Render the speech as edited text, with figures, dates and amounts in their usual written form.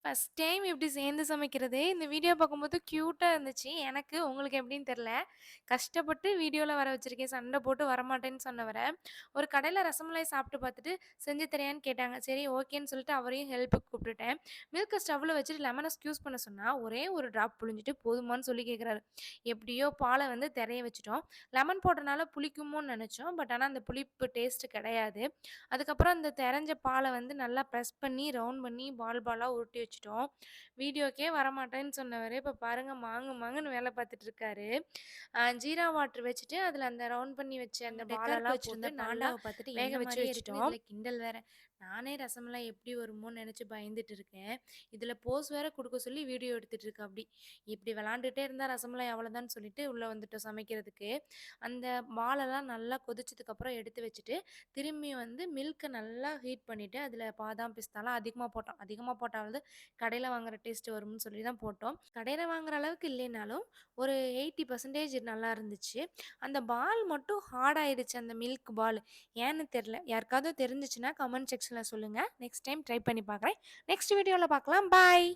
First time இப்படி சேர்ந்து சமைக்கிறது. இந்த வீடியோ பார்க்கும்போது கியூட்டா இருந்துச்சு. எனக்கு உங்களுக்கு எப்படின்னு தெரியல. கஷ்டப்பட்டு வீடியோல வர வச்சிருக்கேன். சண்டை போட்டு வரமாட்டேன்னு சொன்னவர, ஒரு கடையில ரசமலாய் சாப்பிட்டு பார்த்துட்டு, "செஞ்சு தரியான்னு?" கேட்டாங்க. சரி ஓகேன்னு சொல்லிட்டு அவரையும் ஹெல்ப்புக்கு கூப்பிட்டுட்டேன். மில்க்க ஸ்டவ்ல வச்சுட்டு லெமன ஸ்க்யூஸ் பண்ண சொன்னா, ஒரே ஒரு டிராப் புழிஞ்சுட்டு போதுமான்னு சொல்லி கேட்குறாரு. எப்படியோ பால வந்து தெரைய வச்சுட்டோம். லெமன் போட்டனால புளிக்குமோன்னு நெனச்சோம். பட் ஆனா அந்த புளிப்பு டேஸ்ட் கிடையாது. அதுக்கப்புறம் அந்த தெரஞ்ச பால வந்து நல்லா பிரஸ் பண்ணி, ரவுண்ட் பண்ணி பால் பாலா உருட்டி வச்சுட்டோம். வீடியோக்கே வரமாட்டேன்னு சொன்னவரு, இப்ப பாருங்க மாங்கு மாங்குன்னு வேல பார்த்துட்டு இருக்காரு. ஜீரா வாட்டர் வச்சுட்டு, அதில அந்த ரவுண்ட் பண்ணி வச்ச அந்த டெக்கருக்கு பாலெல்லாம் வச்சிருந்த போட்டு நல்லா பாண்டாவ பார்த்துட்டு வேக என்ன வச்சு மாரியே இருக்குது. வச்சுட்டோம். இதில கிண்டல் வேற. நானே ரசமலாய் எப்படி வருமோன்னு நெனச்சு பயந்துட்டு இருக்கேன். இதில போஸ் வேற குடுக்க சொல்லி வீடியோ எடுத்துட்டு இருக்காப்படி. இப்படி விளாண்டுட்டே இருந்தா ரசமலாய் அவ்வளோதான்னு சொல்லிட்டு உள்ள வந்துட்டோம் சமைக்கிறதுக்கு. அந்த பாலெல்லாம் நல்லா கொதிச்சதுக்கப்புறம் எடுத்து வச்சுட்டு, திரும்பி வந்து மில்க்க நல்லா ஹீட் பண்ணிட்டு, அதில பாதாம், பிஸ்தாலாம் அதிகமா போட்டோம். அதிகமா போட்டா வந்து கடையில வாங்குற டேஸ்ட் வரும்னு சொல்லி தான் போட்டோம். கடையில வாங்குற அளவுக்கு இல்லைனாலும், ஒரு 80% நல்லா இருந்துச்சு. அந்த பால் மட்டும் ஹார்ட் ஆயிடுச்சு அந்த மில்க் பால். ஏன்னு தெரியல. யாருக்காவது தெரிஞ்சுச்சுன்னா கமெண்ட் செக்ஷன்ல சொல்லுங்க. நெக்ஸ்ட் டைம் ட்ரை பண்ணி பார்க்குறேன். நெக்ஸ்ட் வீடியோல பார்க்கலாம். பாய்.